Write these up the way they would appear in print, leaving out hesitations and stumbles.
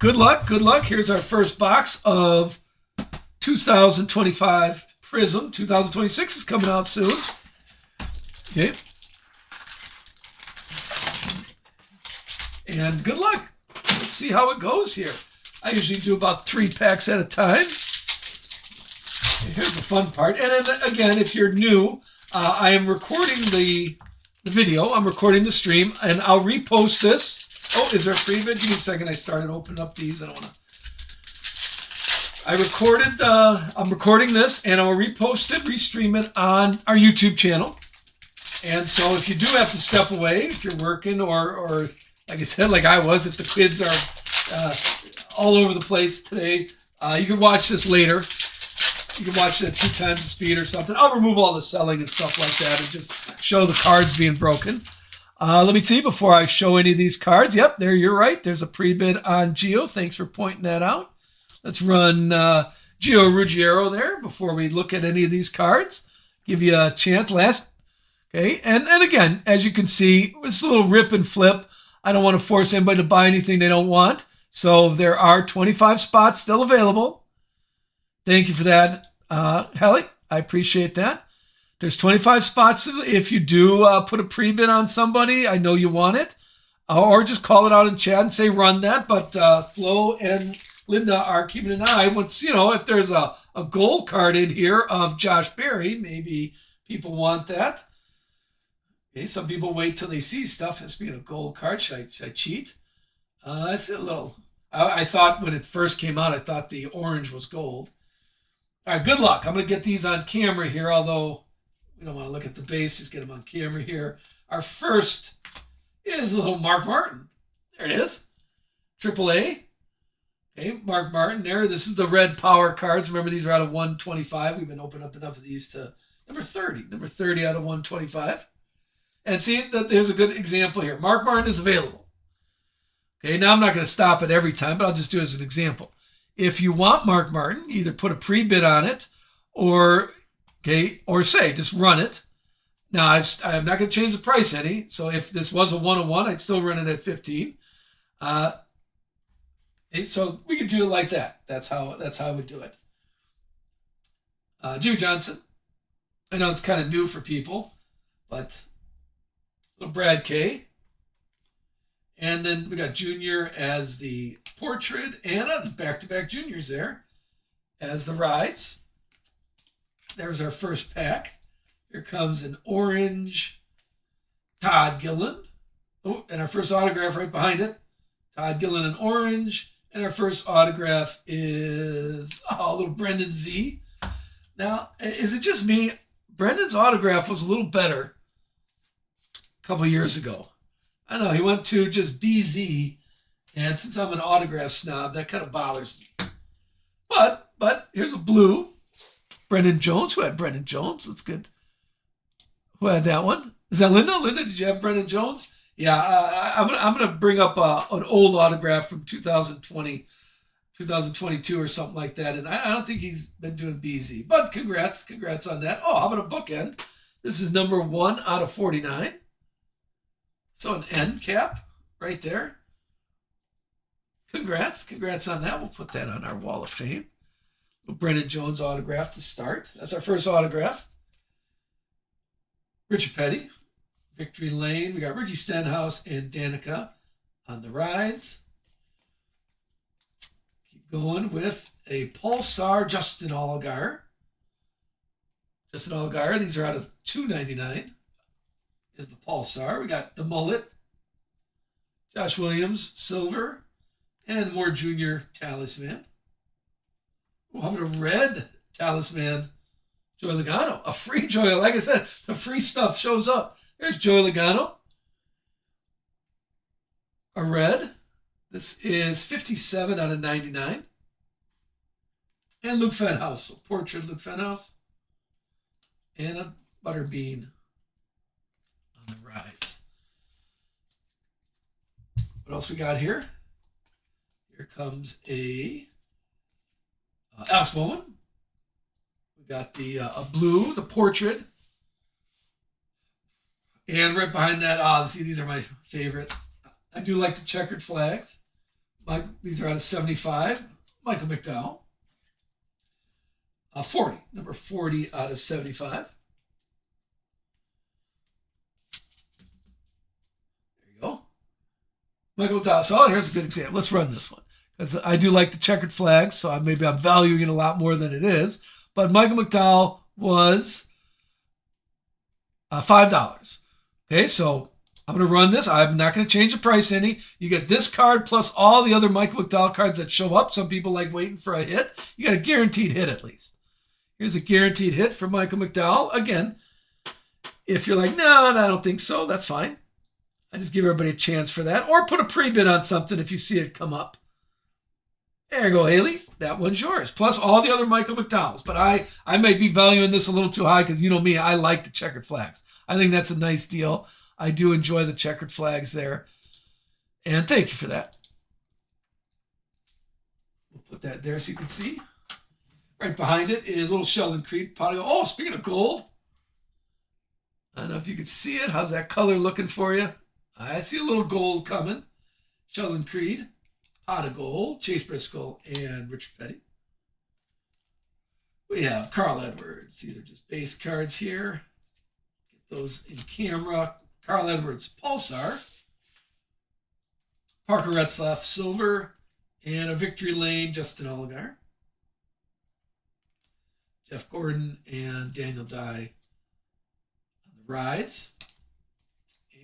Good luck. Good luck. Here's our first box of 2025 Prizm. 2026 is coming out soon. Okay. And good luck. Let's see how it goes here. I usually do about 3 packs at a time. Here's the fun part. And then again, if you're new, I am recording the video. I'm recording the stream, and I'll repost this. Oh, is there a preview? Give me a second. I started opening up these. I don't want to. I'm recording this, and I'll repost it, restream it on our YouTube channel. And so if you do have to step away, if you're working or like I said, like I was, if the kids are all over the place today, you can watch this later. You can watch it at 2 times the speed or something. I'll remove all the selling and stuff like that and just show the cards being broken. Let me see before I show any of these cards. Yep, there you're right. There's a pre-bid on Gio. Thanks for pointing that out. Let's run Gio Ruggiero there before we look at any of these cards. Give you a chance. Okay, and again, as you can see, it's a little rip and flip. I don't want to force anybody to buy anything they don't want. So there are 25 spots still available. Thank you for that, Helly. I appreciate that. There's 25 spots if you do put a pre-bid on somebody. I know you want it. Or just call it out in chat and say run that. But Flo and Linda are keeping an eye. Once, if there's a gold card in here of Josh Berry, maybe people want that. Okay, some people wait till they see stuff. Speaking of gold card, should I cheat? That's a little... I thought when it first came out, I thought the orange was gold. All right, good luck. I'm going to get these on camera here, although we don't want to look at the base. Just get them on camera here. Our first is a little Mark Martin. There it is. AAA. Okay, Mark Martin there. This is the red power cards. Remember, these are out of 125. We've been opening up enough of these to number 30. Number 30 out of 125. And see, that there's a good example here. Mark Martin is available. Okay, now I'm not going to stop it every time, but I'll just do it as an example. If you want Mark Martin, either put a pre-bid on it or say, just run it. Now, I'm not going to change the price any. So if this was a 101, I'd still run it at 15. So we could do it like that. That's how I would do it. Jimmy Johnson. I know it's kind of new for people, but little Brad K. And then we got Junior as the portrait and back-to-back juniors there as the rides. There's our first pack. Here comes an orange Todd Gilliland. Oh, and our first autograph right behind it. Todd Gilliland in orange. And our first autograph is little Brendan Z. Now, is it just me? Brendan's autograph was a little better a couple years ago. I know, he went to just BZ, and since I'm an autograph snob, that kind of bothers me. But here's a blue. Brendan Jones. Who had Brendan Jones? That's good. Who had that one? Is that Linda? Linda, did you have Brendan Jones? Yeah, I'm gonna bring up an old autograph from 2020, 2022 or something like that, and I don't think he's been doing BZ. But congrats on that. Oh, how about a bookend? This is number 1 out of 49. So an end cap right there. Congrats on that. We'll put that on our wall of fame. Brendan Jones autograph to start. That's our first autograph. Richard Petty, Victory Lane. We got Ricky Stenhouse and Danica on the rides. Keep going with a Pulsar Justin Allgaier. These are out of $2.99. Is the Pulsar. We got the mullet, Josh Williams, silver, and more junior talisman. Oh, how about a red talisman, Joey Logano, a free Joey. Like I said, the free stuff shows up. There's Joey Logano, a red. This is 57 out of 99. And Luke Fenhouse, so portrait Luke Fenhouse, and a Butterbean on the rides. What else we got here? Here comes a Alex Bowman. We got the a blue, the portrait. And right behind that, see, these are my favorite. I do like the checkered flags. These are out of 75. Michael McDowell. 40. Number 40 out of 75. There you go. Michael McDowell. So here's a good example. Let's run this one. Because I do like the checkered flags, so maybe I'm valuing it a lot more than it is. But Michael McDowell was $5. Okay, so I'm going to run this. I'm not going to change the price any. You get this card plus all the other Michael McDowell cards that show up. Some people like waiting for a hit. You got a guaranteed hit at least. Here's a guaranteed hit for Michael McDowell. Again, if you're like, no, I don't think so, that's fine. I just give everybody a chance for that. Or put a pre-bid on something if you see it come up. There you go, Haley. That one's yours. Plus all the other Michael McDowells. But I may be valuing this a little too high because you know me, I like the checkered flags. I think that's a nice deal. I do enjoy the checkered flags there. And thank you for that. We'll put that there so you can see. Right behind it is little Sheldon Creed. Oh, speaking of gold. I don't know if you can see it. How's that color looking for you? I see a little gold coming. Sheldon Creed. Pot of gold, Chase Briscoe, and Richard Petty. We have Carl Edwards. These are just base cards here. Get those in camera. Carl Edwards, Pulsar. Parker Retzlaff, Silver. And a Victory Lane, Justin Allgaier. Jeff Gordon and Daniel Dye on the rides.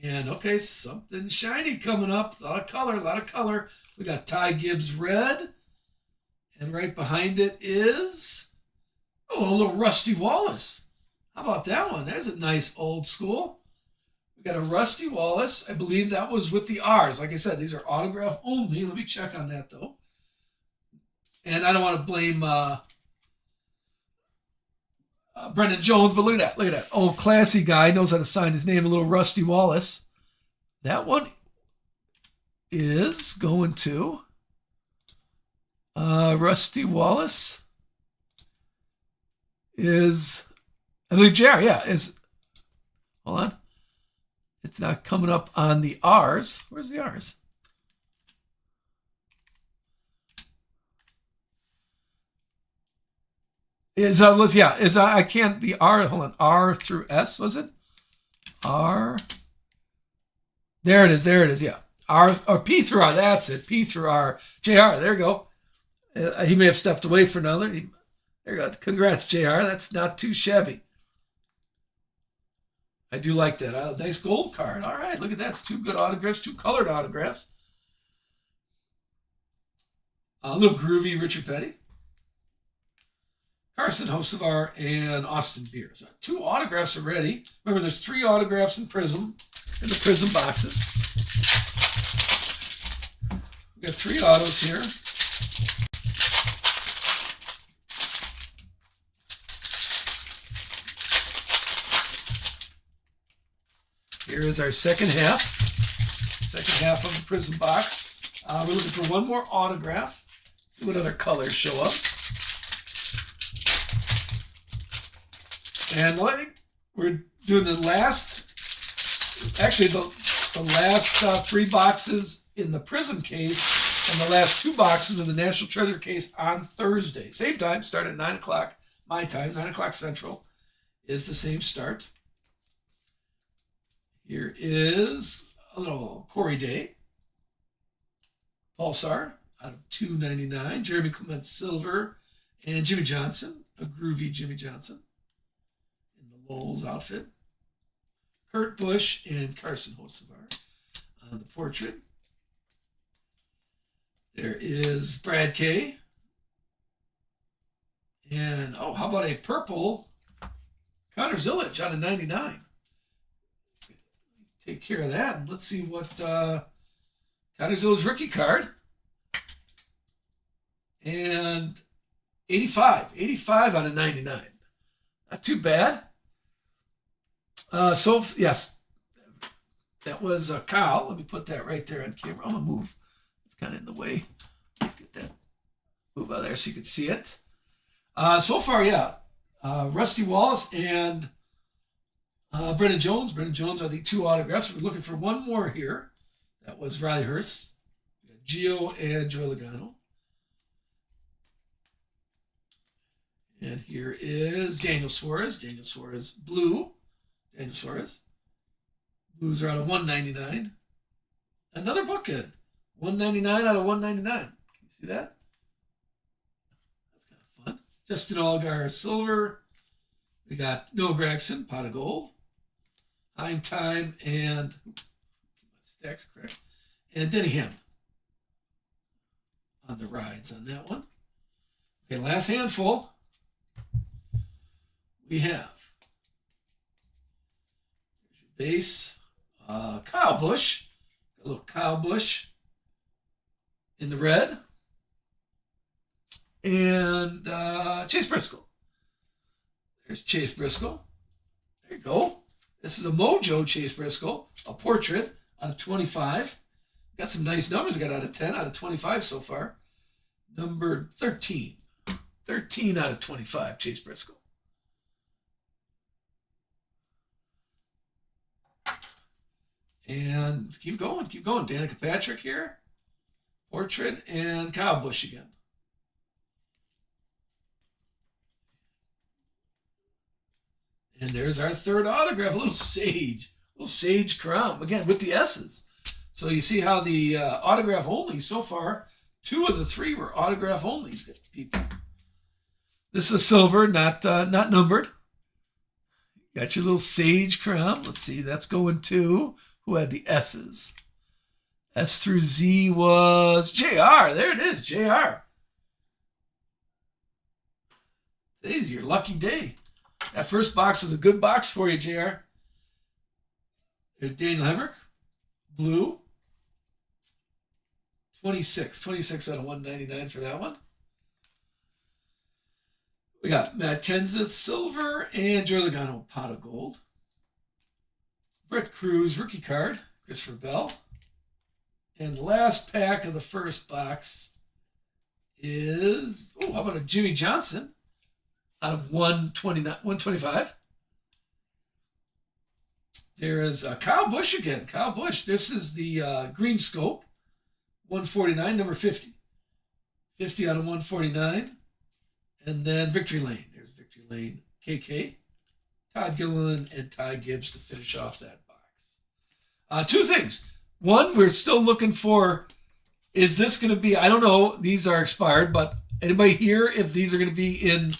And okay, something shiny coming up. A lot of color. We got Ty Gibbs red. And right behind it is, a little Rusty Wallace. How about that one? There's a nice old school. We got a Rusty Wallace. I believe that was with the R's. Like I said, these are autograph only. Let me check on that, though. And I don't want to blame Brendan Jones, but look at that. Old classy guy, knows how to sign his name, a little Rusty Wallace. That one is going to Rusty Wallace is, I believe JR, is, hold on. It's not coming up on the R's. Where's the R's? I can't, the R, hold on, R through S, was it? R, there it is, yeah. R, or P through R, that's it, P through R. JR, there you go. He may have stepped away for another. There you go, congrats, JR, that's not too shabby. I do like that. Nice gold card. All right, look at that, it's two good autographs, two colored autographs. A little groovy Richard Petty. Carson Hocevar and Austin Beers. Two autographs already. Remember, there's 3 autographs in Prizm, in the Prizm boxes. We got 3 autos here. Here is our second half of the Prizm box. We're looking for one more autograph. See what other colors show up. And we're doing the last, actually the last 3 boxes in the Prizm case and the last 2 boxes in the National Treasure case on Thursday. Same time, start at 9 o'clock, my time, 9 o'clock Central is the same start. Here is a little Corey Day. Pulsar out of $2.99. Jeremy Clement Silver and Jimmy Johnson, a groovy Jimmy Johnson. Lowell's outfit. Kurt Busch and Carson Hocevar on the portrait. There is Brad Kay. And, how about a purple Connor Zillage out of 99. Take care of that. And let's see what Connor Zillage rookie card. And 85 out of 99. Not too bad. Yes, that was Kyle. Let me put that right there on camera. I'm going to move. It's kind of in the way. Let's get that move out there so you can see it. So far, yeah. Rusty Wallace and Brendan Jones. Brendan Jones are the 2 autographs. We're looking for one more here. That was Riley Hurst. We got Gio and Joey Logano. And here is Daniel Suarez. Daniel Suarez blue. Daniel Suarez. Blues are out of 199. Another bookend. 199 out of 199. Can you see that? That's kind of fun. Justin Allgaier silver. We got Noah Gragson, pot of gold. Heim Time and stacks correct. And Denny Hamlin on the rides on that one. Okay, last handful. We have there's your base. Kyle Busch. A little Kyle Busch in the red. And Chase Briscoe. There's Chase Briscoe. There you go. This is a Mojo Chase Briscoe, a portrait out of 25. Got some nice numbers. We got out of 10, out of 25 so far. Number 13. 13 out of 25, Chase Briscoe. And keep going, keep going. Danica Patrick here. Portrait and Kyle Busch again. And there's our third autograph, a little Sage Crown, again, with the S's. So you see how the autograph only, so far, 2 of the 3 were autograph only, people. This is silver, not numbered. Got your little Sage Crown. Let's see, that's going to, who had the S's? S through Z was JR. There it is, JR. Today's your lucky day. That first box was a good box for you, JR. There's Daniel Hemrick, blue. 26 out of 199 for that one. We got Matt Kenseth, silver, and Joey Logano, pot of gold. Brett Cruz, rookie card, Christopher Bell. And last pack of the first box is, oh, how about a Jimmy Johnson? Out of 125. There is Kyle Busch again. Kyle Busch. This is the green scope. 149, number 50. 50 out of 149. And then Victory Lane. There's Victory Lane. KK. Todd Gilliland and Ty Gibbs to finish off that box. 2 things. One, we're still looking for, is this going to be, I don't know, these are expired, but anybody here, if these are going to be in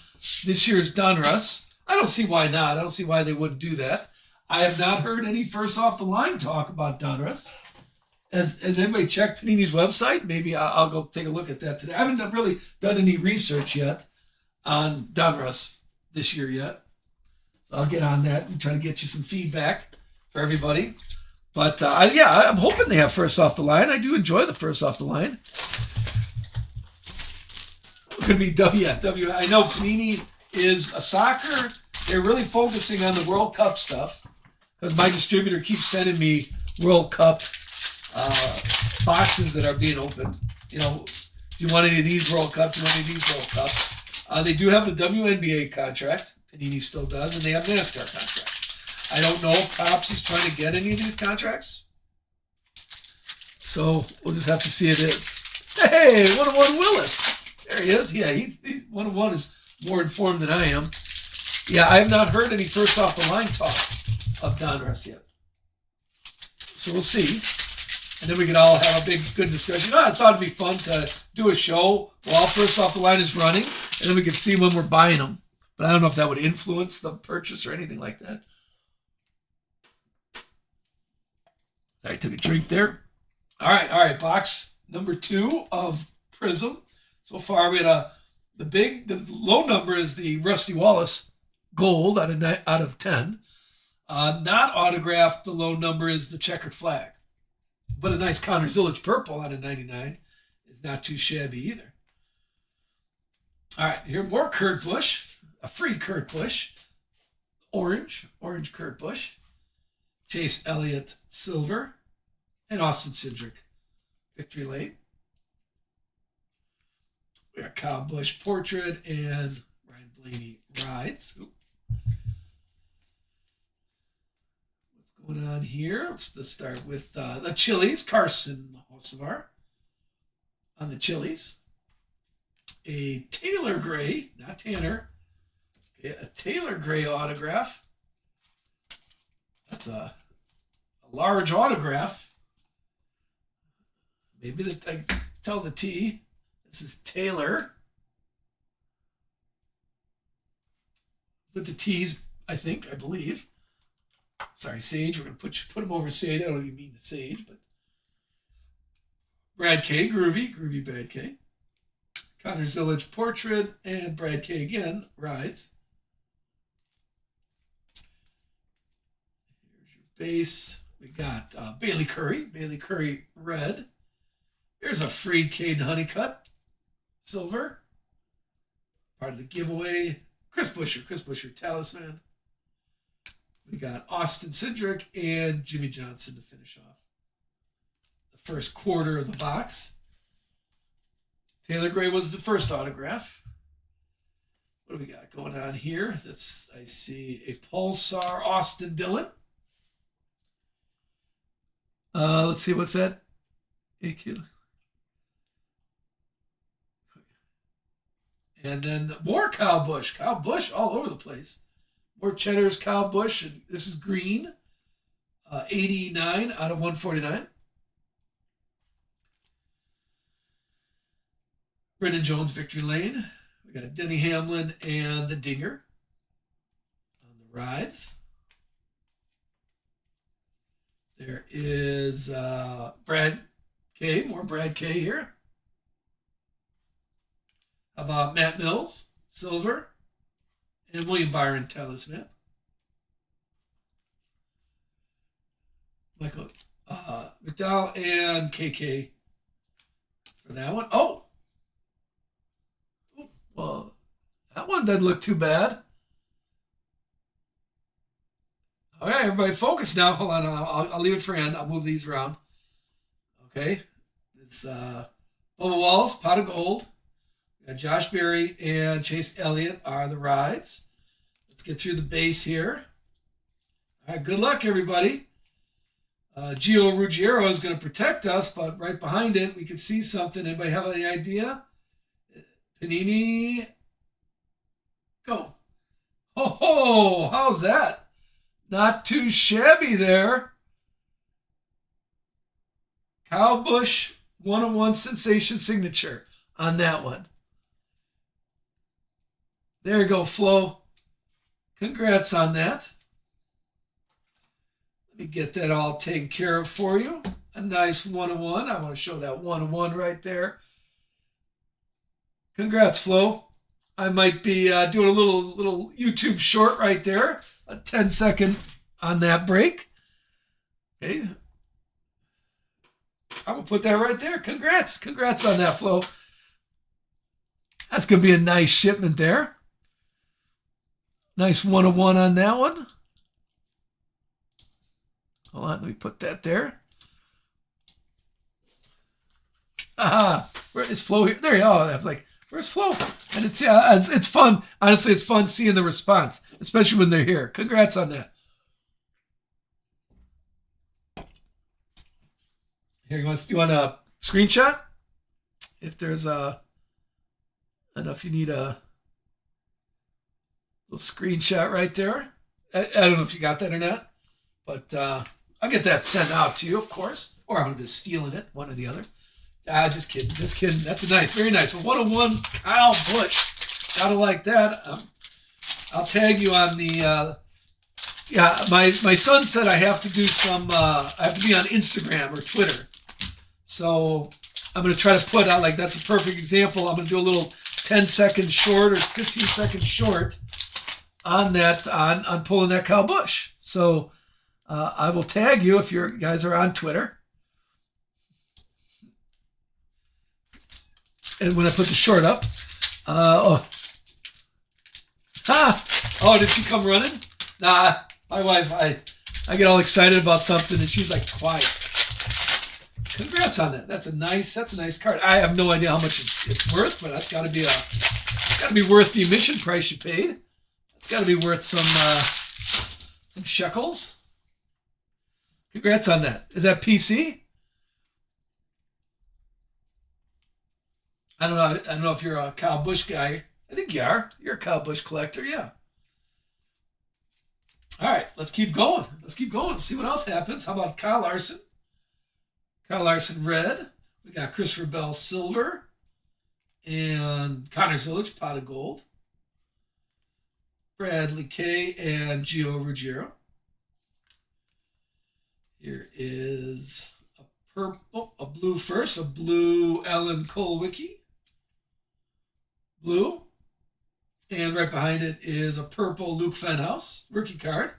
this year's Donruss? I don't see why not. I don't see why they wouldn't do that. I have not heard any first off the line talk about Donruss. Has anybody checked Panini's website? Maybe I'll go take a look at that today. I haven't really done any research yet on Donruss this year yet. So I'll get on that and try to get you some feedback for everybody. But yeah, I'm hoping they have first off the line. I do enjoy the first off the line. Could be W. I know Panini is a soccer. They're really focusing on the World Cup stuff because my distributor keeps sending me World Cup boxes that are being opened. You know, do you want any of these World Cup? Do you want any of these World Cup? They do have the WNBA contract. Panini still does, and they have NASCAR contract. I don't know if Pops is trying to get any of these contracts. So we'll just have to see it is. Hey, 101 Willis. There he is. Yeah, he's 101 is more informed than I am. Yeah, I have not heard any first off the line talk of Donruss yet. So we'll see. And then we can all have a big, good discussion. I thought it'd be fun to do a show while first off the line is running, and then we can see when we're buying them. But I don't know if that would influence the purchase or anything like that. I took a drink there. All right. Box number 2 of Prizm. So far, we had the low number is the Rusty Wallace gold out of 10. Not autographed, the low number is the checkered flag. But a nice Connor Zillage purple out of 99 is not too shabby either. All right, here more Kurt Busch, a free Kurt Busch. Orange Kurt Busch. Chase Elliott silver. And Austin Cindric Victory Lane. We got Kyle Busch portrait and Ryan Blaney rides. What's going on here? Let's start with the Chili's, Carson Hocevar. on the Chili's. A Taylor Gray, not Tanner. Okay, a Taylor Gray autograph. That's a large autograph. Maybe that I tell the T. This is Taylor. With the T's, I believe. Sorry, Sage. We're going to put him over Sage. I don't even mean the Sage, but Brad K. Groovy Brad K. Connor Zillage portrait, and Brad K. again rides. Here's your base. We got Bailey Curry red. Here's a Freed Caden Honeycutt silver. Part of the giveaway. Chris Buescher talisman. We got Austin Cindric and Jimmy Johnson to finish off the first quarter of the box. Taylor Gray was the first autograph. What do we got going on here? I see a Pulsar Austin Dillon. Let's see, what's that? And then more Kyle Busch. Kyle Busch all over the place. More Cheddar's Kyle Busch. And this is green. 89 out of 149. Brendan Jones, Victory Lane. We got Denny Hamlin and the Dinger on the rides. There is Brad K. More Brad K here. How about Matt Mills, silver, and William Byron talisman. Michael McDowell and KK for that one. Oh, well, that one doesn't look too bad. Okay, everybody focus now. Hold on, I'll leave it for end. I'll move these around. Okay, it's Bubba Wallace, Pot of Gold. We got Josh Berry and Chase Elliott are the rides. Let's get through the base here. All right, good luck, everybody. Gio Ruggiero is going to protect us, but right behind it, we can see something. Anybody have any idea? Panini, go. Oh, how's that? Not too shabby there. Kyle Busch 101 Sensation signature on that one. There you go, Flo. Congrats on that. Let me get that all taken care of for you. A nice 101. I want to show that 101 right there. Congrats, Flo. I might be doing a little YouTube short right there. A 10-second on that break. Okay. I'm going to put that right there. Congrats. Congrats on that, Flo. That's going to be a nice shipment there. Nice 101 on that one. Hold on, let me put that there. Aha, where is Flo here? There you go. I was like, where's Flo? And it's fun. Honestly, it's fun seeing the response, especially when they're here. Congrats on that. Here, you want a screenshot? If there's I don't know if you need a little screenshot right there. I don't know if you got that or not, but I'll get that sent out to you, of course, or I'm going to be stealing it, one or the other. Just kidding. That's a nice, very nice. 101 Kyle Busch. Gotta like that. I'll tag you on the. My son said I have to do some. I have to be on Instagram or Twitter. So I'm going to try to put out, like, that's a perfect example. I'm going to do a little 10-second short or 15-second short on that, on pulling that Kyle Busch. So I will tag you if you guys are on Twitter. And when I put the short up, did she come running? Nah, my wife, I get all excited about something and she's like, quiet. Congrats on that. That's a nice card. I have no idea how much it's worth, but that's got to be worth the admission price you paid. It's got to be worth some shekels. Congrats on that. Is that PC? I don't know. I don't know if you're a Kyle Busch guy. I think you are. You're a Kyle Busch collector, yeah. All right, let's keep going. Let's keep going. See what else happens. How about Kyle Larson? Kyle Larson red. We got Christopher Bell silver. And Connor Zilic pot of gold. Bradley Kay and Gio Ruggiero. Here is a purple, a blue first, a blue Ellen Kolwicki. Blue. And right behind it is a purple Luke Fenhouse rookie card.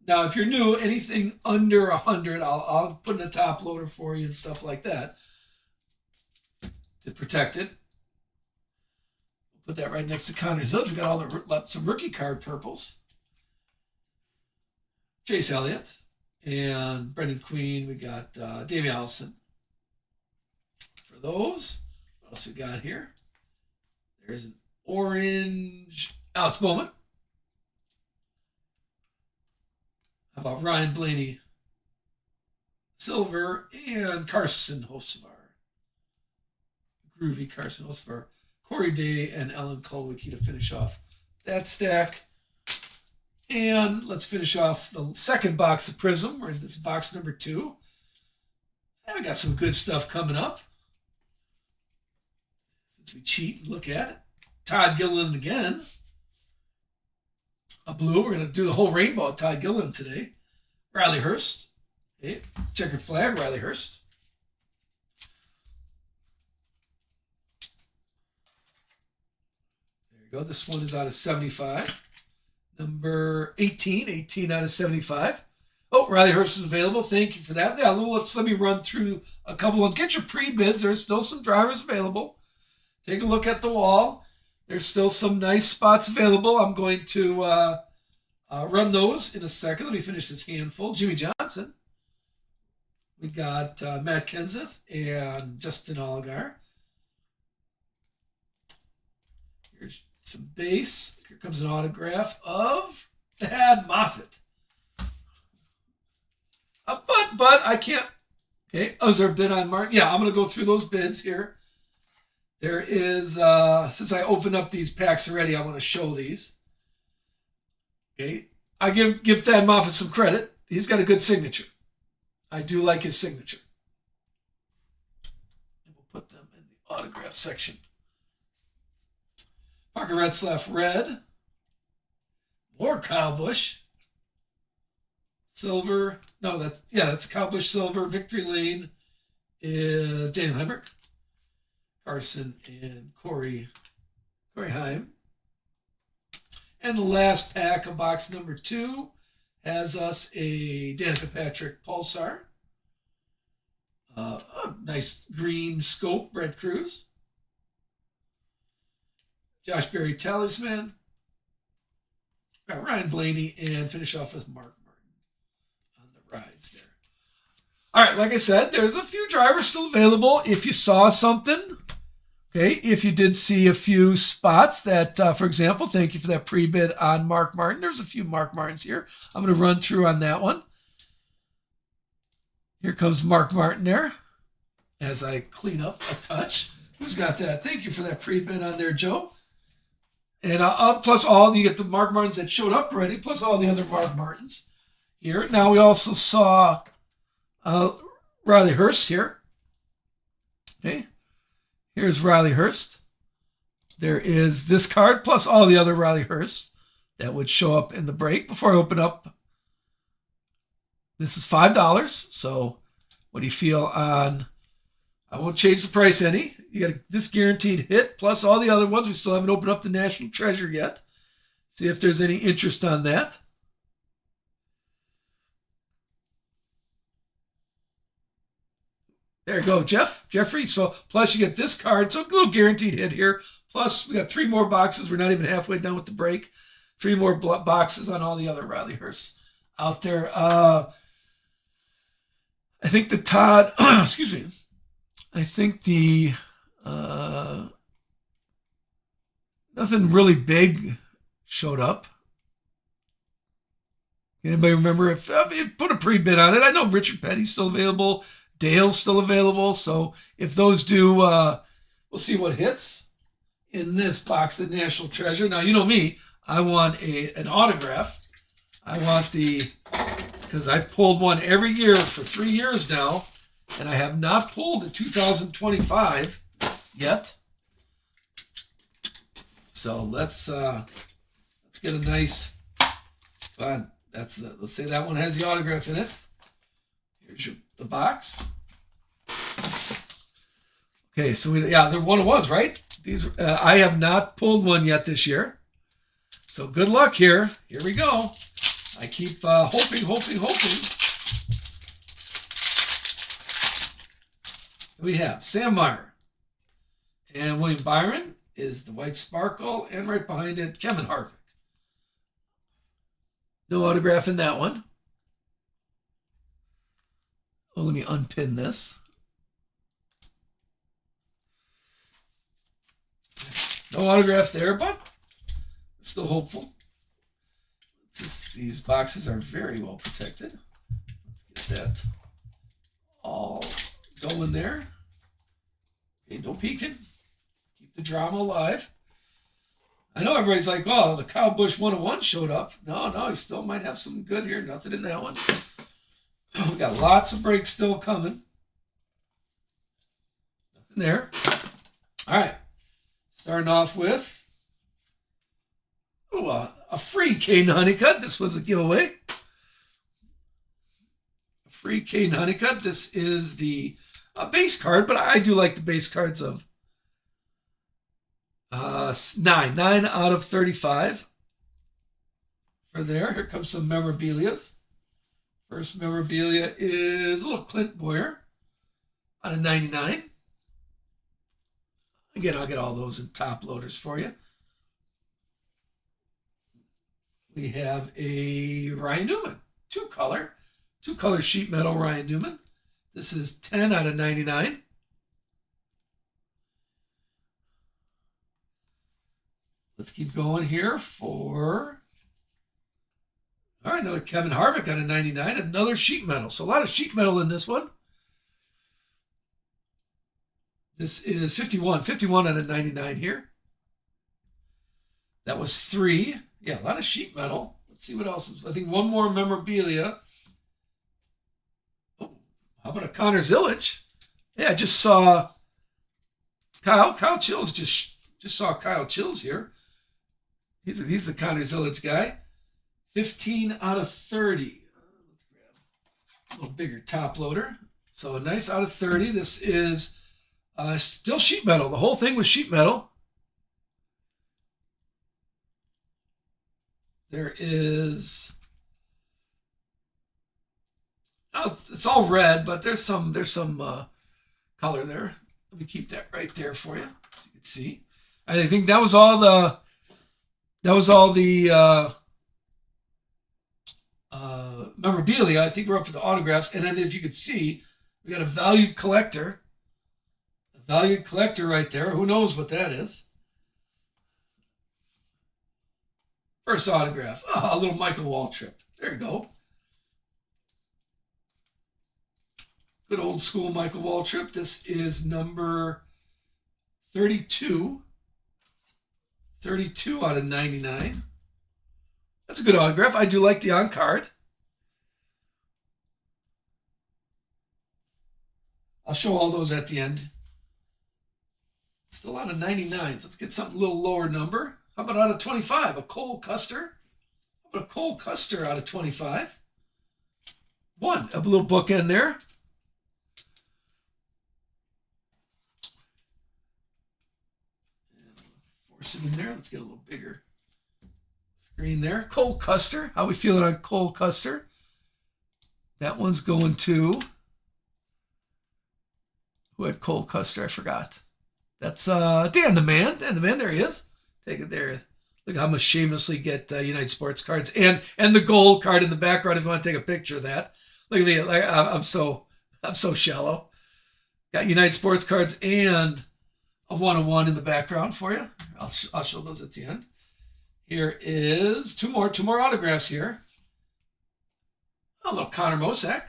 Now, if you're new, anything under 100, I'll put in a top loader for you and stuff like that to protect it. Put that right next to Connor Zills. We got some rookie card purples. Chase Elliott and Brendan Queen. We got Davey Allison. For those, what else we got here? There's an orange Alex Bowman. How about Ryan Blaney? Silver and Carson Hocevar. Groovy Carson Hocevar. Corey Day and Ellen Kolwicki to finish off that stack. And let's finish off the second box of Prizm. We're in this box number 2. And we got some good stuff coming up. Since we cheat and look at it. Todd Gilliland again. A blue. We're going to do the whole rainbow of Todd Gilliland today. Riley Hurst. Okay. Checkered flag, Riley Hurst. There you go. This one is out of 75. Number 18 out of 75. Oh, Riley Hurst is available. Thank you for that. Yeah, let me run through a couple ones. Get your pre-bids. There's still some drivers available. Take a look at the wall. There's still some nice spots available. I'm going to run those in a second. Let me finish this handful. Jimmy Johnson. We got Matt Kenseth and Justin Allgaier. Here's some base. Here comes an autograph of Thad Moffitt. But I can't. Okay. Oh, is there a bid on Mark? Yeah, I'm going to go through those bids here. There is, since I opened up these packs already, I want to show these. Okay. I give Thad Moffitt some credit. He's got a good signature. I do like his signature. And we'll put them in the autograph section. Parker Retzlaff red. More Kyle Busch. Silver. No, that's Kyle Busch silver. Victory Lane is Daniel Hemrick. Carson and Corey Heim. And the last pack of box number 2 has us a Danica Patrick Pulsar. A nice green scope, Brett Cruz. Josh Berry Talisman. Got Ryan Blaney, and finish off with Mark Martin on the rides there. All right, like I said, there's a few drivers still available. If you saw something, okay, if you did see a few spots that, for example, thank you for that pre-bid on Mark Martin. There's a few Mark Martins here. I'm going to run through on that one. Here comes Mark Martin there as I clean up a touch. Who's got that? Thank you for that pre-bid on there, Joe. And plus you get the Mark Martins that showed up already, plus all the other Mark Martins here. Now we also saw Riley Hurst here. Okay. Here's Riley Hurst. There is this card plus all the other Riley Hursts that would show up in the break. Before I open up, this is $5. So what do you feel on, I won't change the price any. You got this guaranteed hit plus all the other ones. We still haven't opened up the National Treasure yet. See if there's any interest on that. There you go, Jeffrey. So plus you get this card. So a little guaranteed hit here. Plus we got 3 more boxes. We're not even halfway done with the break. 3 more boxes on all the other Riley Hursts out there. I think the Todd, excuse me. I think the, nothing really big showed up. Anybody remember if you put a pre-bid on it? I know Richard Petty's still available. Dale's still available. So if those do, we'll We'll see what hits in this box of National Treasure. Now, you know me. I want an autograph. I want because I've pulled one every year for 3 years now, and I have not pulled a 2025 yet. So let's get a nice fun. Let's say that one has the autograph in it. Here's the box. Okay, so they're one-of-ones, right? These I have not pulled one yet this year. So good luck here. Here we go. I keep hoping. We have Sam Meyer and William Byron is the White Sparkle, and right behind it, Kevin Harvick. No autograph in that one. Oh, let me unpin this. No autograph there, but we're still hopeful. These boxes are very well protected. Let's get that all going there. Okay, no peeking. Keep the drama alive. I know everybody's like, oh, the Kyle Busch 101 showed up. No, he still might have some good here. Nothing in that one. We got lots of breaks still coming. Nothing there. All right. Starting off with a free Caden Honeycutt. This was a giveaway. A free Caden Honeycutt. This is the base card, but I do like the base cards of 9 out of 35 for there. Here comes some memorabilias. First memorabilia is a little Clint Boyer out of 99. Again, I'll get all those in top loaders for you. We have a Ryan Newman, two color sheet metal Ryan Newman. This is 10 out of 99. Let's keep going here for, all right, another Kevin Harvick out of 99, another sheet metal. So a lot of sheet metal in this one. This is 51 out of 99 here. That was 3. Yeah, a lot of sheet metal. Let's see what else is. I think one more memorabilia. Oh, how about a Connor Zillage? Yeah, I just saw Kyle Chills. Just saw Kyle Chills here. He's the Connor Zillage guy. 15 out of 30. Let's grab a little bigger top loader. So a nice out of 30. This is still sheet metal. The whole thing was sheet metal. There is, it's all red, but there's some color there. Let me keep that right there for you, so you can see. I think that was all the memorabilia. I think we're up for the autographs, and then if you could see, we got a valued collector. Valued collector right there. Who knows what that is? First autograph. Oh, a little Michael Waltrip. There you go. Good old school Michael Waltrip. This is number 32. 32 out of 99. That's a good autograph. I do like the on-card. I'll show all those at the end. Still out of 99s. Let's get something a little lower number. How about out of 25? A Cole Custer. How about a Cole Custer out of 25? One. A little bookend there. Force it in there. Let's get a little bigger screen there. Cole Custer. How we feeling on Cole Custer? That one's going to... Who had Cole Custer? I forgot. That's Dan the Man. Dan the Man, there he is. Take it there. Look how much shamelessly get United Sports cards and the gold card in the background. If you want to take a picture of that, look at me. Like I'm so shallow. Got United Sports cards and a 101 in the background for you. I'll show those at the end. Here is two more autographs here. A little Connor Mosack.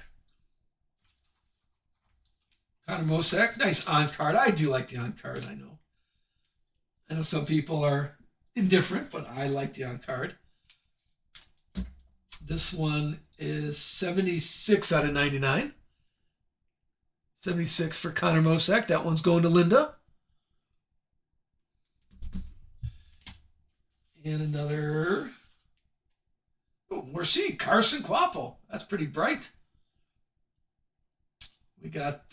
Connor Mosack, nice on card. I do like the on card. I know some people are indifferent, but I like the on card. This one is 76 out of 99. 76 for Connor Mosack. That one's going to Linda. And another. Oh, we're seeing Carson Quapple. That's pretty bright. We got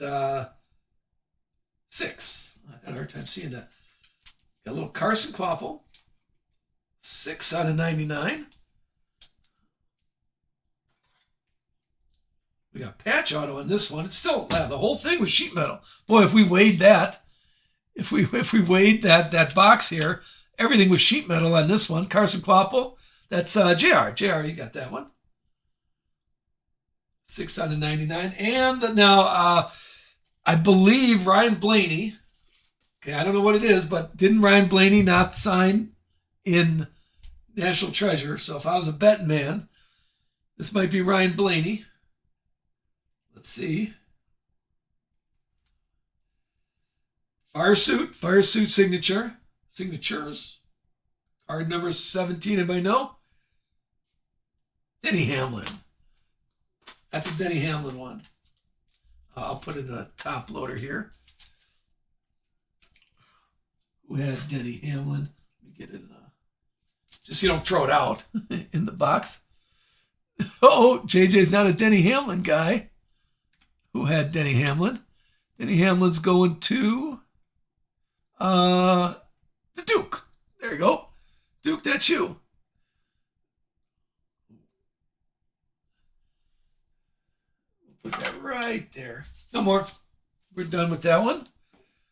6. I got a hard time seeing that. Got a little Carson Quapple. 6 out of 99. We got patch auto on this one. It's still the whole thing was sheet metal. Boy, if we weighed that, if we weighed that box here, everything was sheet metal on this one. Carson Quapple. That's JR. JR, you got that one. 6 out of 99. And now I believe Ryan Blaney. Okay, I don't know what it is, but didn't Ryan Blaney not sign in National Treasure? So if I was a betting man, this might be Ryan Blaney. Let's see. Fire suit signatures. Card number 17, anybody know? Denny Hamlin. That's a Denny Hamlin one. I'll put it in a top loader here. Who had Denny Hamlin? Let me get it in just so you don't throw it out in the box. Oh, JJ's not a Denny Hamlin guy. Who had Denny Hamlin? Denny Hamlin's going to the Duke. There you go. Duke, that's you. We'll put that right there. No more. We're done with that one.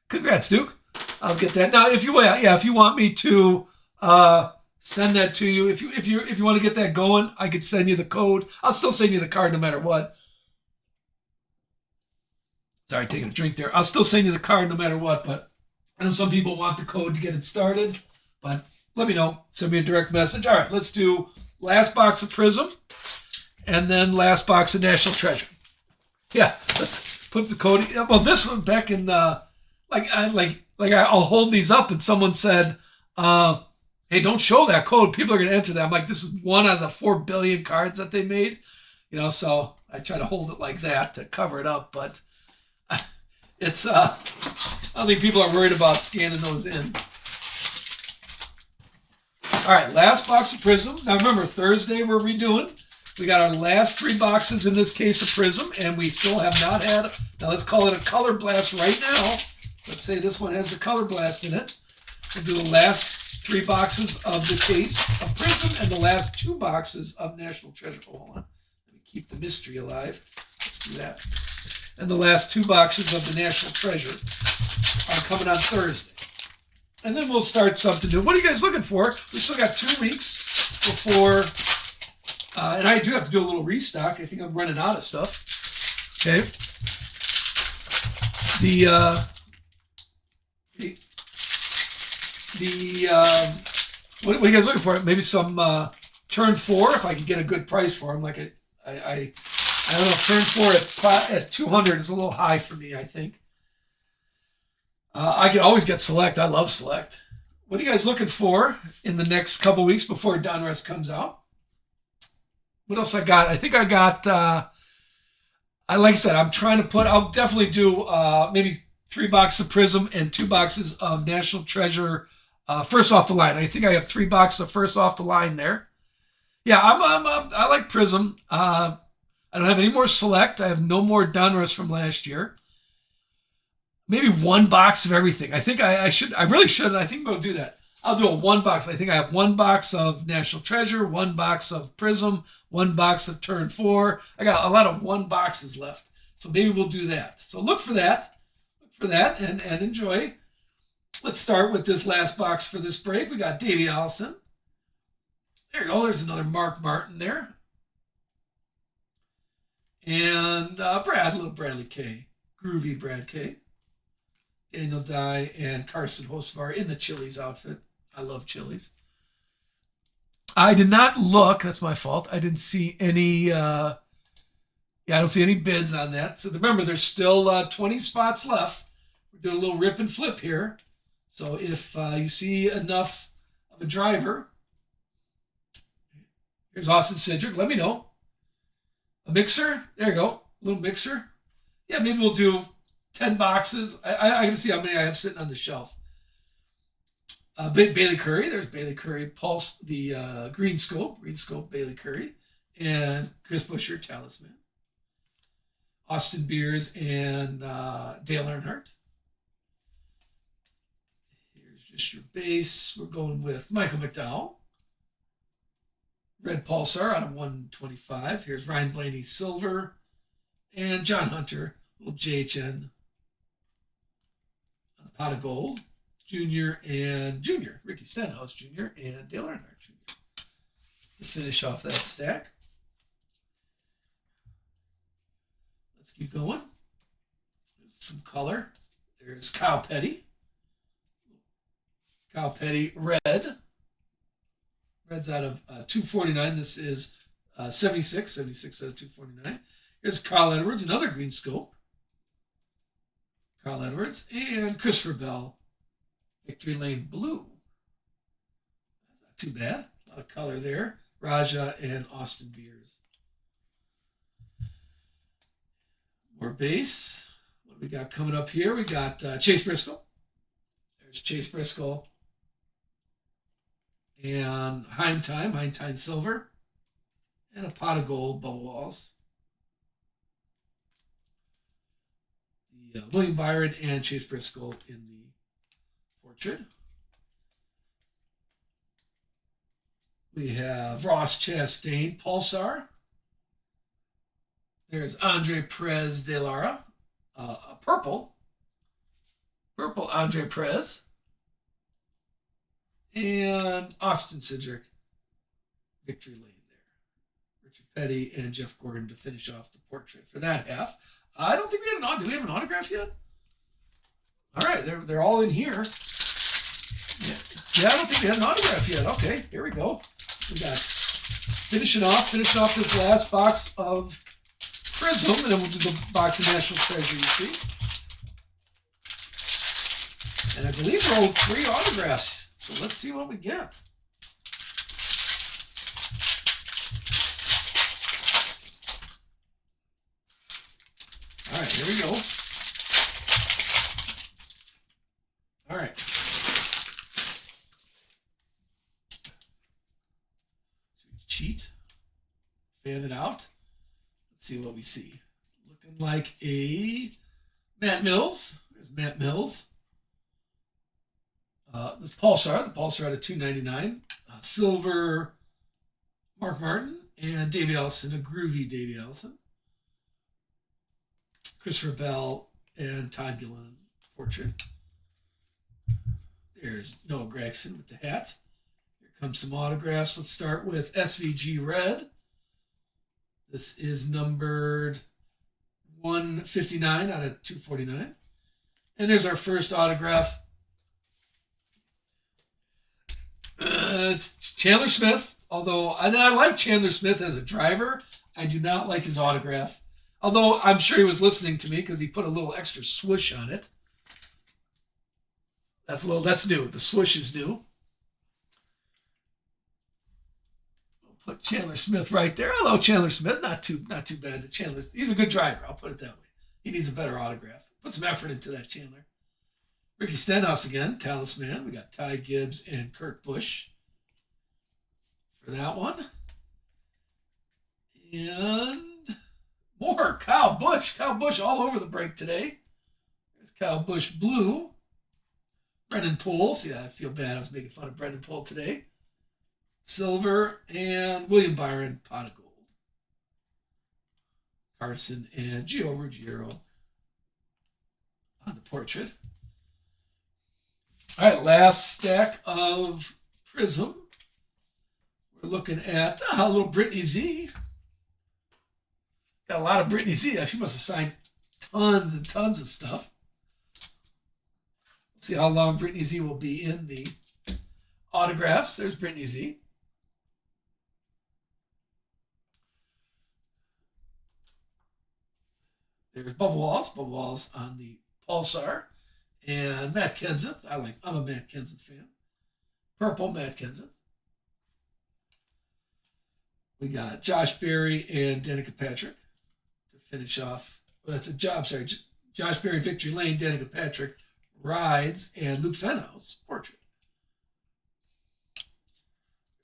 Congrats, Duke. I'll get that. Now, if you want me to send that to you, if you want to get that going, I could send you the code. I'll still send you the card no matter what. Sorry, taking a drink there. I'll still send you the card no matter what, but I know some people want the code to get it started, but let me know. Send me a direct message. All right, let's do last box of Prizm and then last box of National Treasure. Yeah, let's put the code. Well, this one back in I'll hold these up and someone said, hey, don't show that code. People are going to enter that. I'm like, this is one out of the 4 billion cards that they made, so I try to hold it like that to cover it up, but it's, I don't think people are worried about scanning those in. All right, last box of Prizm. Now remember, Thursday we're redoing. We got our last 3 boxes in this case of Prizm, and we still have not had, now let's call it a Color Blast right now. Let's say this one has the Color Blast in it. We'll do the last 3 boxes of the case of Prizm and the last 2 boxes of National Treasure. Oh, hold on. Let me keep the mystery alive. Let's do that. And the last 2 boxes of the National Treasure are coming on Thursday. And then we'll start something new. What are you guys looking for? We still got 2 weeks before, and I do have to do a little restock. I think I'm running out of stuff. Okay. What are you guys looking for? Maybe some turn 4, if I can get a good price for them. Like I don't know, turn 4 at 200 is a little high for me, I think. I can always get Select. I love Select. What are you guys looking for in the next couple weeks before Donruss comes out? What else I got? I think I got, like I said, I'll definitely do maybe 3 boxes of Prizm and 2 boxes of National Treasure first off the line. I think I have 3 boxes of first off the line there. Yeah, I like Prizm. I don't have any more Select. I have no more Donruss from last year. Maybe 1 box of everything. I think I should. I really should. I think I'm going to do that. I'll do a 1 box. I think I have 1 box of National Treasure, 1 box of Prizm, 1 box of Turn 4. I got a lot of 1 boxes left. So maybe we'll do that. So look for that. And enjoy. Let's start with this last box for this break. We got Davey Allison. There you go. There's another Mark Martin there. And little Bradley K. Groovy Brad K. Daniel Dye and Carson Hocevar in the Chili's outfit. I love Chili's. I did not look. That's my fault. I didn't see any Yeah, I don't see any bids on that. So remember, there's still 20 spots left. We're doing a little rip and flip here. So if you see enough of a driver, here's Austin Cindric. Let me know. A mixer. There you go. A little mixer. Yeah, maybe we'll do 10 boxes. I can see how many I have sitting on the shelf. Bailey Curry. There's Bailey Curry. Pulse, the Green Scope, Bailey Curry. And Chris Buescher, Talisman. Austin Beers and Dale Earnhardt. Here's just your base. We're going with Michael McDowell. Red Pulsar out of 125. Here's Ryan Blaney Silver. And John Hunter, little JHN. A pot of gold. Junior and Junior. Ricky Stenhouse Jr. and Dale Earnhardt Jr. To finish off that stack. Let's keep going. Some color. There's Kyle Petty. Kyle Petty red. Red's out of 249. This is 76 out of 249. Here's Carl Edwards, another green scope. Carl Edwards and Christopher Bell, Victory Lane Blue. That's not too bad. A lot of color there. Raja and Austin Beers. More base. What do we got coming up here? We got Chase Briscoe. There's Chase Briscoe. And Heimtime Silver. And a pot of gold, Bubble Walls. The William Byron and Chase Briscoe in the portrait. We have Ross Chastain Pulsar. There's Andre Perez de Lara, a purple Andre Perez, and Austin Cindric, Victory Lane there. Richard Petty and Jeff Gordon to finish off the portrait for that half. I don't think we have do we have an autograph yet? All right, they're all in here. Yeah, I don't think we had an autograph yet. Okay, here we go. We got finishing off this last box of Prizm, and then we'll do the box of National Treasure, you see. And I believe we're all 3 autographs. So let's see what we get. All right, here we go. All right. Cheat. Fan it out. Let's see what we see. Looking like a Matt Mills. There's Matt Mills. The Pulsar out of 299. Silver Mark Martin and Davey Ellison, a groovy Davey Ellison. Christopher Bell and Todd Gilliland portrait. There's Noah Gragson with the hat. Here comes some autographs. Let's start with SVG Red. This is numbered 159 out of 249. And there's our first autograph. It's Chandler Smith. Although I like Chandler Smith as a driver, I do not like his autograph. Although I'm sure he was listening to me because he put a little extra swoosh on it. That's new. The swoosh is new. We'll put Chandler Smith right there. Hello, Chandler Smith. Not too bad. He's a good driver. I'll put it that way. He needs a better autograph. Put some effort into that, Chandler. Ricky Stenhouse again, Talisman. We got Ty Gibbs and Kurt Busch for that one. And more Kyle Busch. Kyle Busch all over the break today. There's Kyle Busch Blue. Brendan Poole. See, I feel bad. I was making fun of Brendan Poole today. Silver and William Byron, pot of gold. Carson and Gio Ruggiero on the portrait. All right, last stack of Prizm. We're looking at a little Brittany Z. Got a lot of Brittany Z. She must have signed tons and tons of stuff. Let's see how long Brittany Z will be in the autographs. There's Brittany Z. There's Bubba Walls on the Pulsar. And Matt Kenseth. I'm a Matt Kenseth fan. Purple Matt Kenseth. We got Josh Berry and Danica Patrick to finish off. Well, that's a job, sorry. Josh Berry, Victory Lane, Danica Patrick, Rides, and Luke Fenhouse portrait.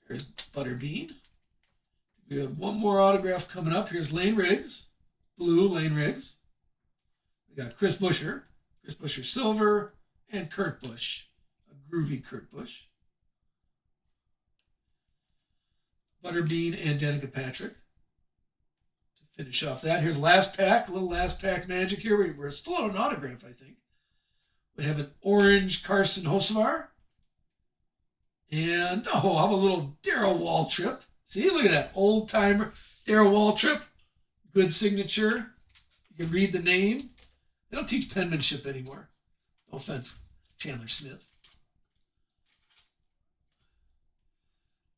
There's Butterbean. We have one more autograph coming up. Here's Lane Riggs, blue Lane Riggs. We got Chris Buescher silver, and Kurt Busch, a groovy Kurt Busch. Butterbean and Danica Patrick to finish off that. Here's last pack, a little last pack magic here. We're still on an autograph, I think. We have an orange Carson Hocevar. And, how about a little Darrell Waltrip. See, look at that. Old timer Darrell Waltrip. Good signature. You can read the name. They don't teach penmanship anymore. No offense, Chandler Smith.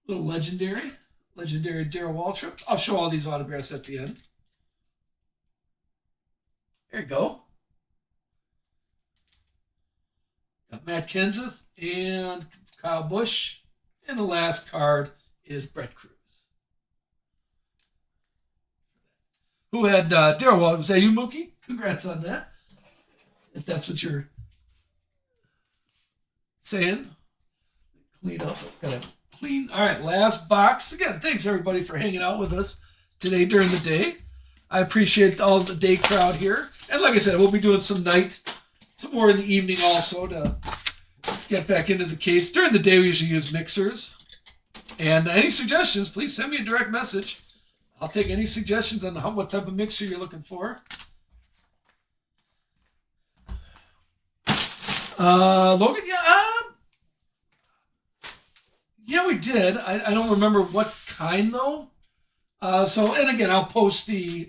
Little legendary Darrell Waltrip. I'll show all these autographs at the end. There you go. Got Matt Kenseth and Kyle Busch. And the last card is Brett Cruz. Who had Darrell Waltrip? Was that you, Mookie? Congrats on that. If that's what you're saying. Clean up. Gotta clean. All right, last box. Again, thanks everybody for hanging out with us today during the day. I appreciate all the day crowd here. And like I said, we'll be doing some more in the evening also to get back into the case. During the day, we usually use mixers. And any suggestions, please send me a direct message. I'll take any suggestions on what type of mixer you're looking for. Logan, yeah, we did. I don't remember what kind though. And again, I'll post the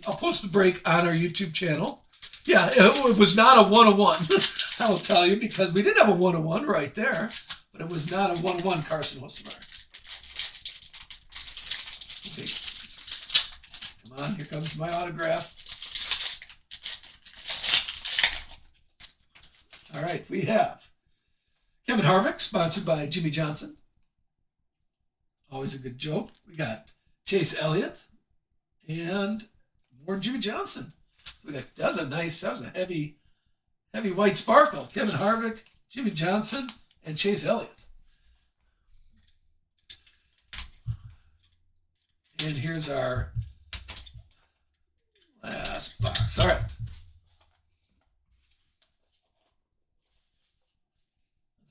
break on our YouTube channel. Yeah, it was not a 101. I will tell you, because we did have a 101 right there, but it was not a 101 Carson Hocevar. Okay, come on, here comes my autograph. All right, we have Kevin Harvick, sponsored by Jimmy Johnson. Always a good joke. We got Chase Elliott and more Jimmy Johnson. That was a heavy white sparkle. Kevin Harvick, Jimmy Johnson, and Chase Elliott. And here's our last box. All right.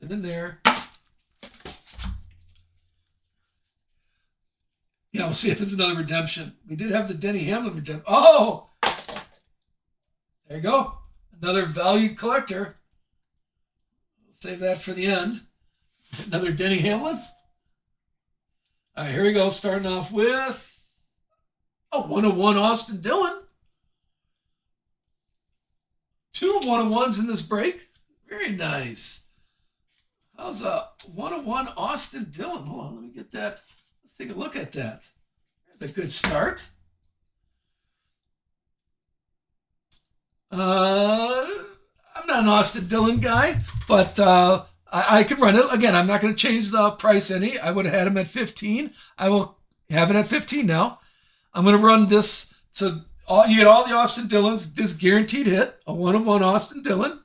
Nothing in there. Yeah, we'll see if it's another redemption. We did have the Denny Hamlin redemption. Oh! There you go. Another valued collector. We'll save that for the end. Another Denny Hamlin. All right, here we go. Starting off with a 101 Austin Dillon. 2 101s in this break. Very nice. How's a 101 Austin Dillon? Hold on, let me get that. Let's take a look at that. There's a good start. I'm not an Austin Dillon guy, but I can run it. Again, I'm not going to change the price any. I would have had him at 15. I will have it at 15 now. I'm going to run this. So you get all the Austin Dillons. This guaranteed hit, a 101 Austin Dillon.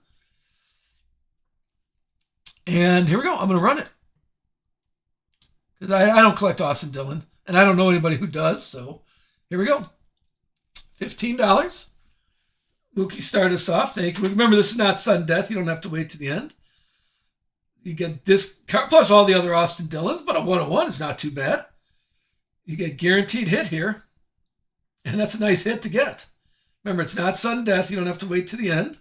And here we go. I'm going to run it. Because I don't collect Austin Dillon. And I don't know anybody who does. So here we go. $15. Mookie, start us off. Thank you. Remember, this is not sudden death. You don't have to wait to the end. You get this plus all the other Austin Dillons, but a 101 is not too bad. You get guaranteed hit here. And that's a nice hit to get. Remember, it's not sudden death. You don't have to wait to the end.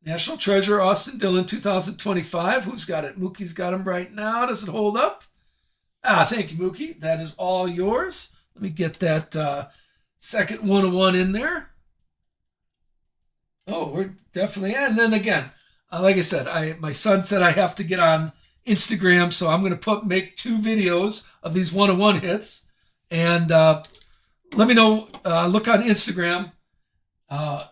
National Treasure, Austin Dillon, 2025. Who's got it? Mookie's got him right now. Does it hold up? Thank you, Mookie. That is all yours. Let me get that second 101 in there. Oh, we're definitely, and then again, like I said, my son said I have to get on Instagram, so I'm going to make 2 videos of these 101 hits, and let me know. Look on Instagram. Uh,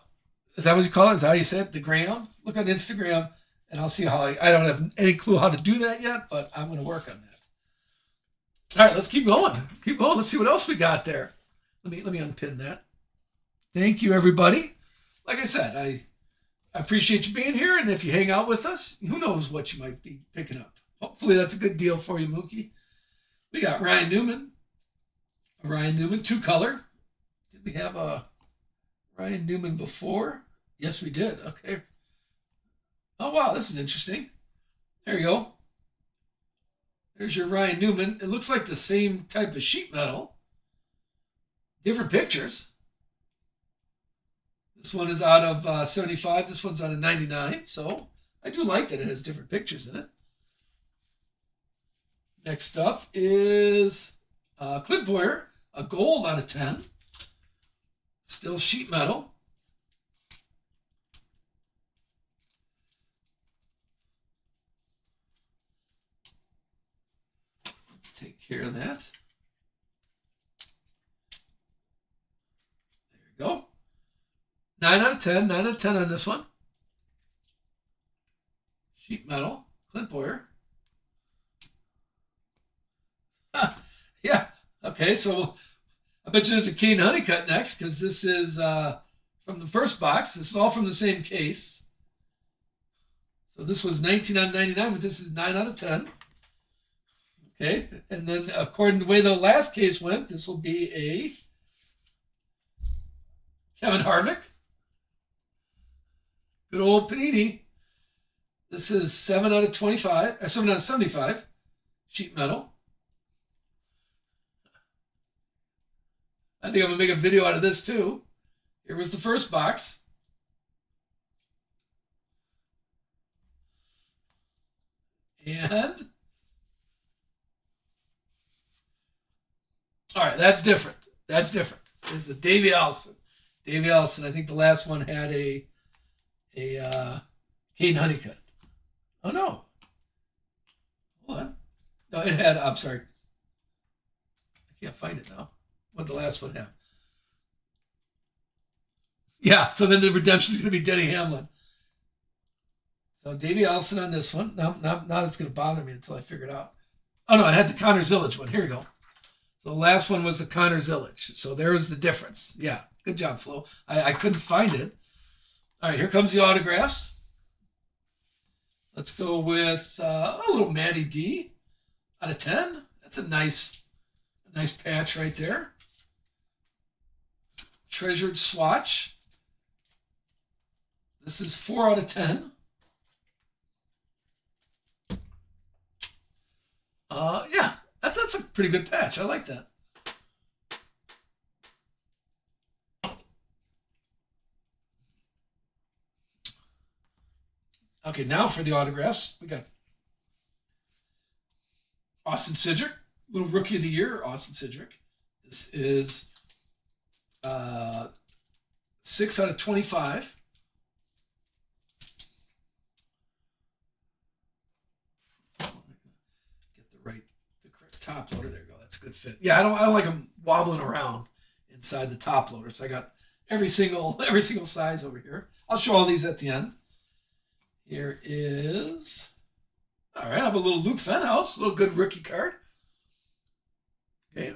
is that what you call it? Is that how you say it? The gram? Look on Instagram, and I'll see how I don't have any clue how to do that yet, but I'm going to work on that. All right, let's keep going. Keep going. Let's see what else we got there. Let me unpin that. Thank you, everybody. Like I said, I appreciate you being here, and if you hang out with us, who knows what you might be picking up. Hopefully that's a good deal for you, Mookie. We got Ryan Newman, two color. Did we have a Ryan Newman before? Yes, we did. Okay. Oh, wow, this is interesting. There you go. There's your Ryan Newman. It looks like the same type of sheet metal. Different pictures. This one is out of 75. This one's out of 99. So I do like that it has different pictures in it. Next up is Clint Boyer, a gold out of 10. Still sheet metal. Let's take care of that. There you go. 9 out of 10. 9 out of 10 on this one. Sheet metal. Clint Boyer. Yeah. Okay, so I bet you there's a Kane Honeycutt next because this is from the first box. This is all from the same case. So this was 19 out of 99, but this is 9 out of 10. Okay, and then according to the way the last case went, this will be a Kevin Harvick. Good old Panini. This is 7 out of 25, or 7 out of 75. Sheet metal. I think I'm going to make a video out of this too. Here was the first box. And all right, that's different. That's different. This is the Davey Allison. Davey Allison. I think the last one had a Kane Honeycutt. Oh no. Hold on. No, it had. I'm sorry. I can't find it now. What did the last one have? Yeah. So then the redemption is going to be Denny Hamlin. So Davey Allison on this one. Now it's going to bother me until I figure it out. Oh no, I had the Connor Zillage one. Here we go. So the last one was the Connor Zillage. So there was the difference. Yeah, good job, Flo. I couldn't find it. All right, here comes the autographs. Let's go with a little Matty D out of 10. That's a nice patch right there. Treasured Swatch. This is 4 out of 10. Yeah, that's a pretty good patch. I like that. Okay, now for the autographs, we got Austin Cindric, little rookie of the year, Austin Cindric. This is 6 out of 25. The correct top loader. There you go. That's a good fit. Yeah, I don't like them wobbling around inside the top loader. So I got every single size over here. I'll show all these at the end. Here is, all right, I have a little Luke Fenhouse, a little good rookie card. Okay,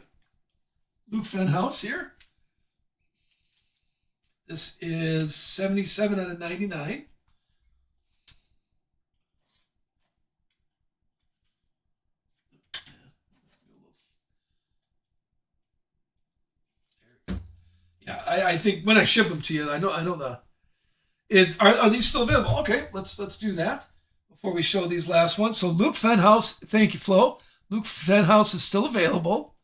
Luke Fenhouse here. This is 77 out of 99. Yeah, I think when I ship them to you, I know the are these still available? Okay, let's do that before we show these last ones. So Luke Fenhouse, thank you, Flo. Luke Fenhouse is still available.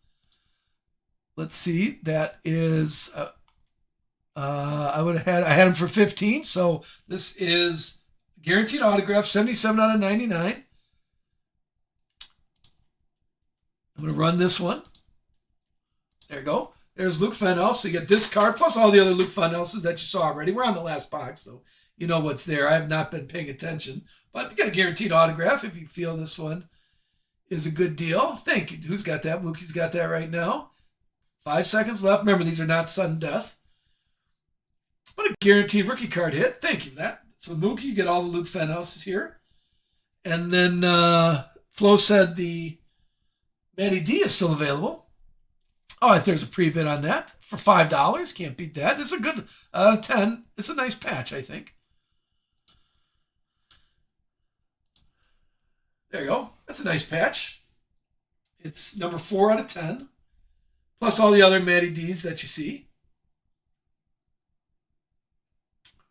Let's see, that is I had him for 15. So this is guaranteed autograph, 77 out of 99. I'm gonna run this one. There you go. There's Luke Fenhouse. So you get this card plus all the other Luke Fenhouses that you saw already. We're on the last box, so you know what's there. I have not been paying attention, but you get a guaranteed autograph if you feel this one is a good deal. Thank you. Who's got that? Mookie's got that right now. 5 seconds left. Remember, these are not sudden death. What a guaranteed rookie card hit. Thank you for that. So Mookie, you get all the Luke Fenhouses here. And then Flo said the Matty D is still available. Oh, if there's a pre-bid on that for $5. Can't beat that. This is a good 10. It's a nice patch, I think. There you go. That's a nice patch. It's number 4 out of 10. Plus all the other Matty D's that you see.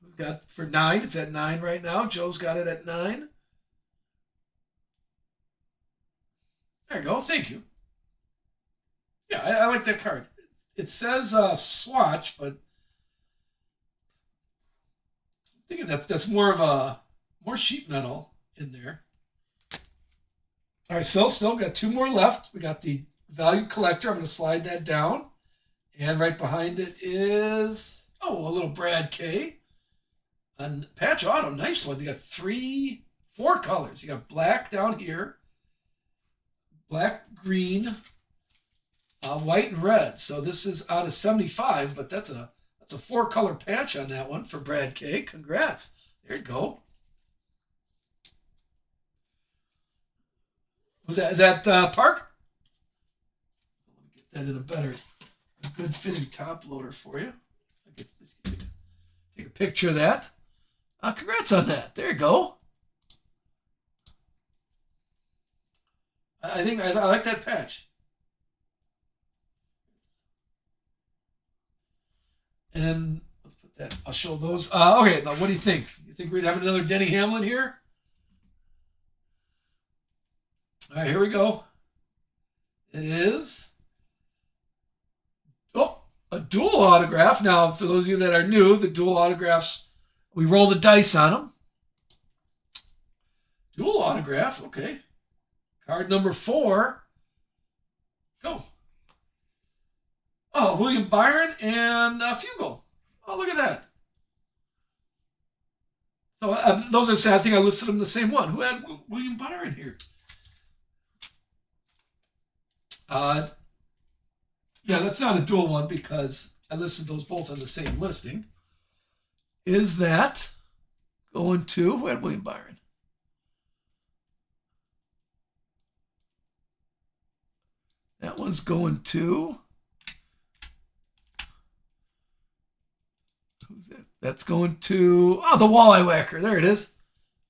We've got for 9. It's at 9 right now. Joe's got it at 9. There you go. Thank you. Yeah, I like that card. It says swatch, but I'm thinking that's more of a sheet metal in there. All right, so still got 2 more left. We got the Value Collector. I'm going to slide that down. And right behind it is, a little Brad K. And patch auto, nice one. They got 4 colors. You got black down here, black, green, white, and red. So this is out of 75, but that's a 4-color patch on that one for Brad K. Congrats. There you go. Is that Park? Let me get that in a good fitting top loader for you. Take a picture of that. Congrats on that. There you go. I think I like that patch. And then let's put that. I'll show those. Okay, now what do you think? You think we'd have another Denny Hamlin here? All right, here we go. It is a dual autograph. Now, for those of you that are new, the dual autographs, we roll the dice on them. Dual autograph, okay. Card number 4. Go. Oh, William Byron and Fugel. Oh, look at that. So those are sad. I think I listed them the same one. Who had William Byron here? Yeah, that's not a dual one because I listed those both on the same listing. Is that going to, who had William Byron? That one's going to, who's that? That's going to, the Walleye Whacker. There it is.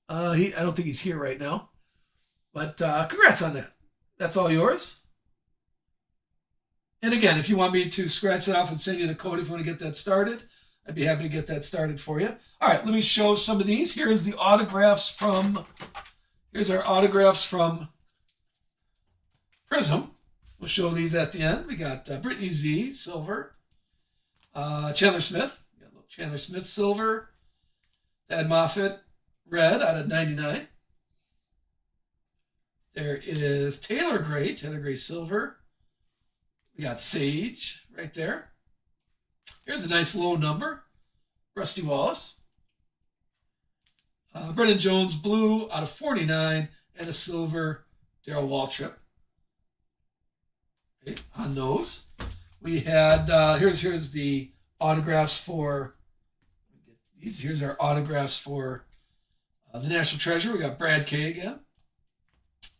I don't think he's here right now. But congrats on that. That's all yours. And again, if you want me to scratch it off and send you the code if you want to get that started, I'd be happy to get that started for you. All right, let me show some of these. Here's our autographs from Prizm. We'll show these at the end. We got Brittany Z, silver. Chandler Smith. We got a little Chandler Smith, silver. Thad Moffitt, red out of 99. There is Taylor Gray, silver. We got Sage right there. Here's a nice low number. Rusty Wallace. Brennan Jones, blue out of 49. And a silver, Darrell Waltrip. Okay, on those. We had, here's the autographs for, here's our autographs for the National Treasure. We got Brad K again.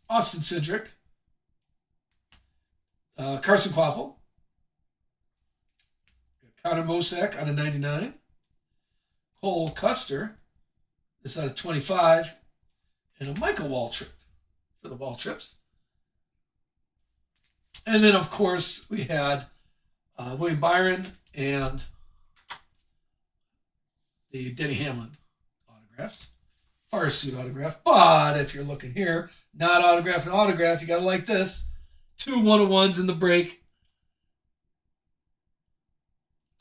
Austin Cindric. Carson Quapple. Connor Mosack out of 99. Cole Custer. This out of 25. And a Michael Waltrip for the Waltrips. And then, of course, we had William Byron and the Denny Hamlin autographs. Fire suit autograph. But if you're looking here, not autograph and autograph, you got to like this. 2 1-of-1s in the break.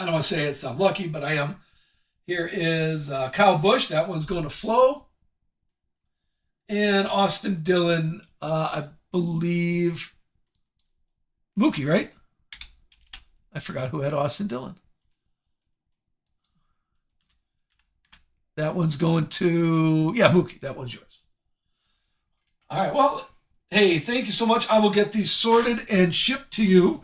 I don't want to say it's I'm lucky, but I am. Here is Kyle Busch. That one's going to Flo. And Austin Dillon, I believe, Mookie, right? I forgot who had Austin Dillon. That one's going to, Mookie. That one's yours. All right, well, hey, thank you so much. I will get these sorted and shipped to you.